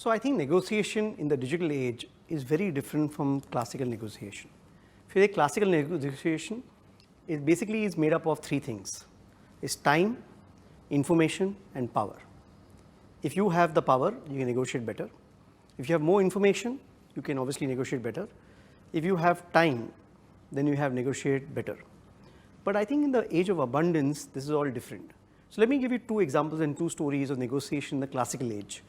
So I think negotiation in the digital age is very different from classical negotiation. If you take classical negotiation, it basically is made up of three things. It's time, information, and power. If you have the power, you can negotiate better. If you have more information, you can obviously negotiate better. If you have time, then you have negotiate better. But I think in the age of abundance, this is all different. So let me give you two examples and two stories of negotiation in the classical age.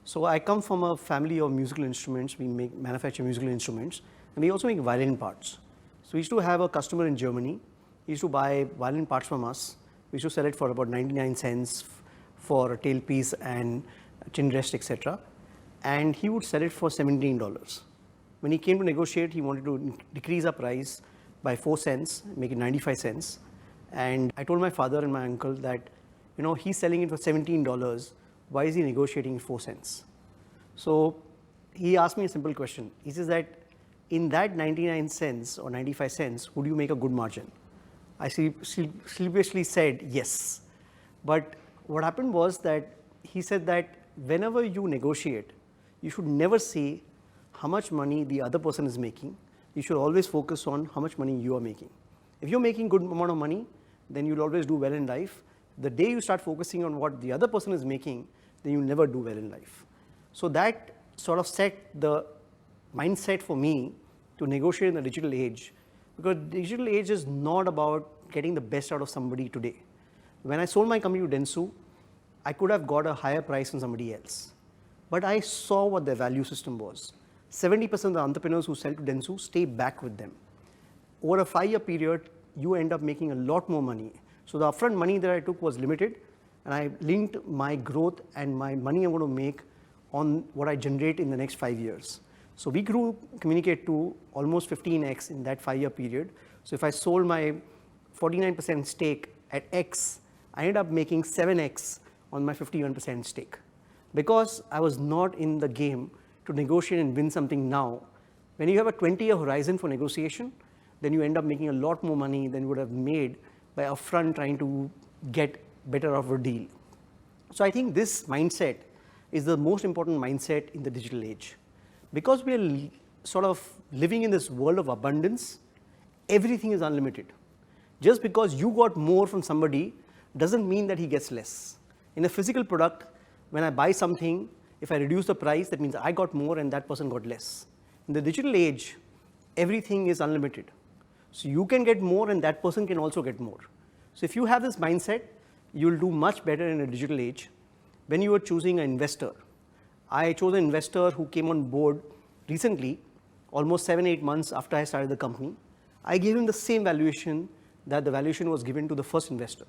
So I come from a family of musical instruments. We manufacture musical instruments, and we also make violin parts. So we used to have a customer in Germany. He used to buy violin parts from us. We used to sell it for about 99 cents for a tailpiece and chin rest, etc. And he would sell it for $17. When he came to negotiate, he wanted to decrease our price by 4 cents, make it 95 cents. And I told my father and my uncle that, he's selling it for $17. Why is he negotiating 4 cents? So he asked me a simple question. He says that in that 99 cents or 95 cents, would you make a good margin? I sheepishly said yes. But what happened was that he said that whenever you negotiate, you should never say how much money the other person is making. You should always focus on how much money you are making. If you're making good amount of money, then you'll always do well in life. The day you start focusing on what the other person is making, then you'll never do well in life. So that sort of set the mindset for me to negotiate in the digital age, because digital age is not about getting the best out of somebody today. When I sold my company to Dentsu, I could have got a higher price than somebody else. But I saw what their value system was. 70% of the entrepreneurs who sell to Dentsu stay back with them. Over a 5-year period, you end up making a lot more money. So the upfront money that I took was limited, and I linked my growth and my money I'm going to make on what I generate in the next 5 years. So we grew Communicate to almost 15x in that 5-year period. So if I sold my 49% stake at X, I ended up making 7x on my 51% stake. Because I was not in the game to negotiate and win something now. When you have a 20-year horizon for negotiation, then you end up making a lot more money than you would have made by upfront trying to get better of a deal. So I think this mindset is the most important mindset in the digital age. Because we are sort of living in this world of abundance, everything is unlimited. Just because you got more from somebody doesn't mean that he gets less. In a physical product, when I buy something, if I reduce the price, that means I got more and that person got less. In the digital age, everything is unlimited. So you can get more and that person can also get more. So if you have this mindset, you'll do much better in a digital age. When you are choosing an investor, I chose an investor who came on board recently, almost 7-8 months after I started the company. I gave him the same valuation that the valuation was given to the first investor.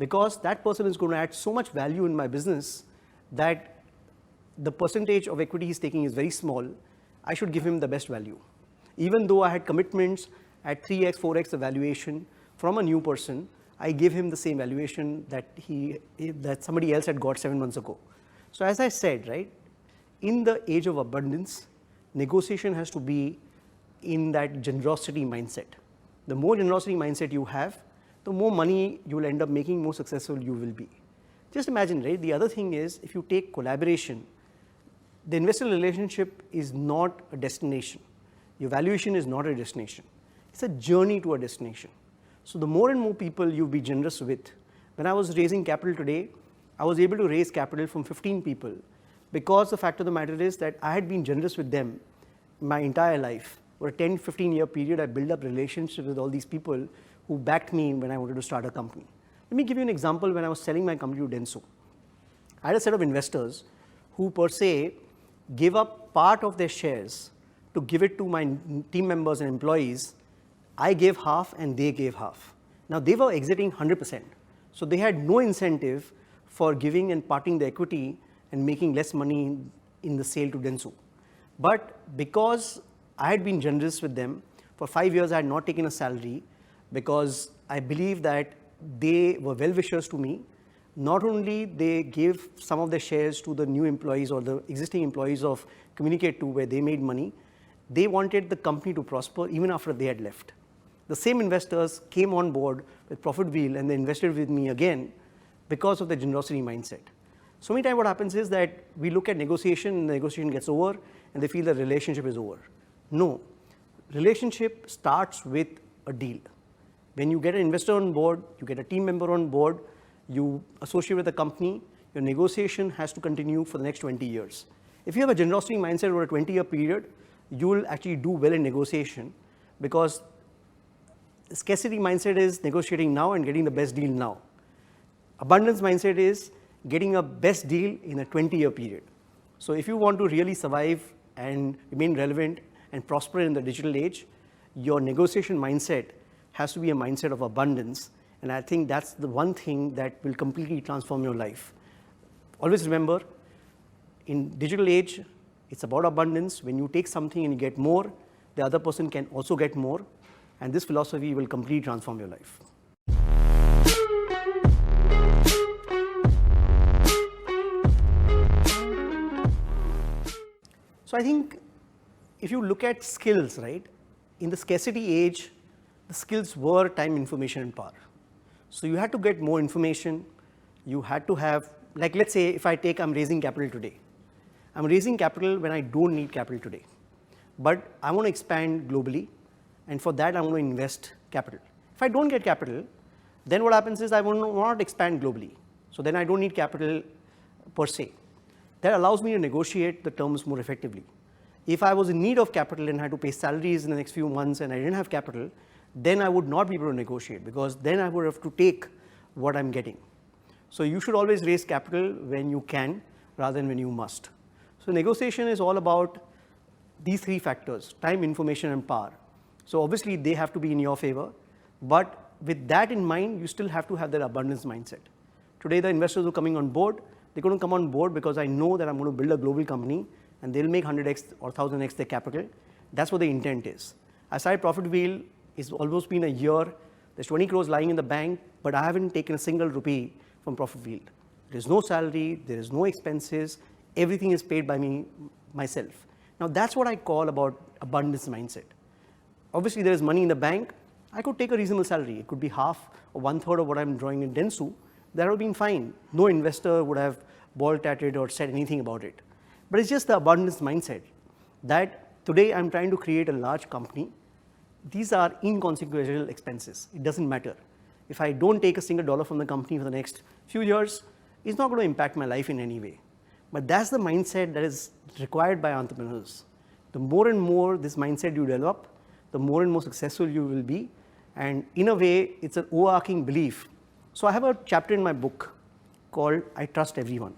Because that person is going to add so much value in my business that the percentage of equity he's taking is very small, I should give him the best value. Even though I had commitments at 3x, 4x the valuation from a new person, I gave him the same valuation that somebody else had got 7 months ago. So as I said, right, in the age of abundance, negotiation has to be in that generosity mindset. The more generosity mindset you have, the more money you will end up making, more successful you will be. Just imagine, right? The other thing is, if you take collaboration, the investor relationship is not a destination. Your valuation is not a destination. It's a journey to a destination. So the more and more people you be generous with. When I was raising capital today, I was able to raise capital from 15 people because the fact of the matter is that I had been generous with them my entire life. For a 10-15 year period, I built up relationships with all these people who backed me when I wanted to start a company. Let me give you an example. When I was selling my company to Dentsu, I had a set of investors who per se gave up part of their shares to give it to my team members and employees. I gave half and they gave half. Now they were exiting 100%. So they had no incentive for giving and parting the equity and making less money in the sale to Dentsu. But because I had been generous with them, for 5 years I had not taken a salary because I believe that they were well-wishers to me. Not only they gave some of their shares to the new employees or the existing employees of Communicate to where they made money, they wanted the company to prosper even after they had left. The same investors came on board with Profit Wheel and they invested with me again because of the generosity mindset. So many times what happens is that we look at negotiation and the negotiation gets over and they feel the relationship is over. No, relationship starts with a deal. When you get an investor on board, you get a team member on board, you associate with a company, your negotiation has to continue for the next 20 years. If you have a generosity mindset over a 20-year period, you will actually do well in negotiation, because scarcity mindset is negotiating now and getting the best deal now. Abundance mindset is getting a best deal in a 20-year period. So if you want to really survive and remain relevant and prosper in the digital age, your negotiation mindset has to be a mindset of abundance. And I think that's the one thing that will completely transform your life. Always remember, in digital age, it's about abundance. When you take something and you get more, the other person can also get more. And this philosophy will completely transform your life. So I think if you look at skills, right, in the scarcity age, the skills were time, information, and power. So you had to get more information. You had to have, like, let's say if I'm raising capital today. I'm raising capital when I don't need capital today. But I want to expand globally, and for that I want to invest capital. If I don't get capital, then what happens is I will not expand globally. So then I don't need capital per se. That allows me to negotiate the terms more effectively. If I was in need of capital and had to pay salaries in the next few months and I didn't have capital, then I would not be able to negotiate, because then I would have to take what I'm getting. So you should always raise capital when you can rather than when you must. So negotiation is all about these three factors: time, information, and power. So obviously they have to be in your favor, but with that in mind, you still have to have that abundance mindset. Today the investors who are coming on board, they're going to come on board because I know that I'm going to build a global company and they'll make 100x or 1000x their capital. That's what the intent is. I started Profit Wheel, it's almost been a year. There's 20 crores lying in the bank, but I haven't taken a single rupee from Profit Wheel. There is no salary, there is no expenses, everything is paid by me, myself. Now that's what I call about abundance mindset. Obviously there is money in the bank. I could take a reasonable salary. It could be half or 1/3 of what I'm drawing in Dentsu. That would have been fine. No investor would have ball-tatted or said anything about it. But it's just the abundance mindset that today I'm trying to create a large company. These are inconsequential expenses. It doesn't matter. If I don't take a single dollar from the company for the next few years, it's not going to impact my life in any way. But that's the mindset that is required by entrepreneurs. The more and more this mindset you develop, the more and more successful you will be. And in a way, it's an overarching belief. So I have a chapter in my book called I Trust Everyone.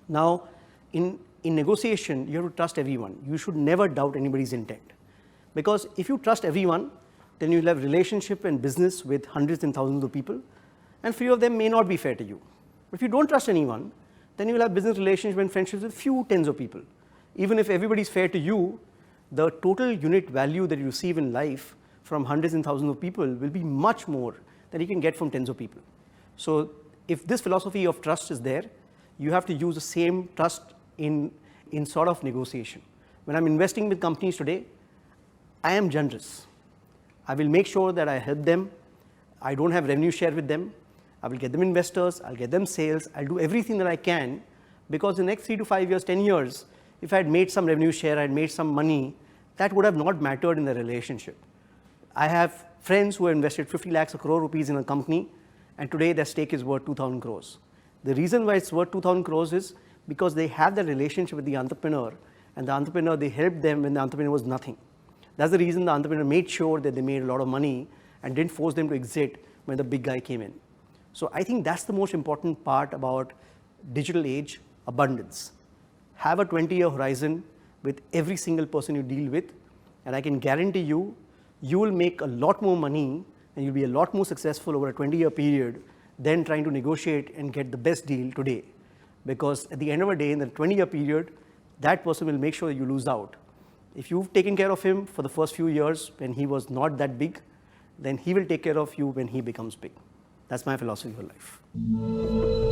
Now, in negotiation, you have to trust everyone. You should never doubt anybody's intent. Because if you trust everyone, then you'll have relationship and business with hundreds and thousands of people, and few of them may not be fair to you. But if you don't trust anyone, then you will have business relationship and friendships with few tens of people. Even if everybody is fair to you, the total unit value that you receive in life from hundreds and thousands of people will be much more than you can get from tens of people. So if this philosophy of trust is there, you have to use the same trust in sort of negotiation. When I'm investing with companies today, I am generous. I will make sure that I help them. I don't have revenue share with them. I will get them investors, I'll get them sales, I'll do everything that I can, because in the next 3 to 5 years, 10 years, if I had made some revenue share, I had made some money, that would have not mattered in the relationship. I have friends who have invested 50 lakhs or crore rupees in a company, and today their stake is worth 2,000 crores. The reason why it's worth 2,000 crores is because they have that relationship with the entrepreneur, and the entrepreneur, they helped them when the entrepreneur was nothing. That's the reason the entrepreneur made sure that they made a lot of money and didn't force them to exit when the big guy came in. So I think that's the most important part about digital age abundance. Have a 20-year horizon with every single person you deal with, and I can guarantee you, you will make a lot more money and you'll be a lot more successful over a 20-year period than trying to negotiate and get the best deal today. Because at the end of the day, in the 20-year period, that person will make sure that you lose out. If you've taken care of him for the first few years when he was not that big, then he will take care of you when he becomes big. That's my philosophy for life.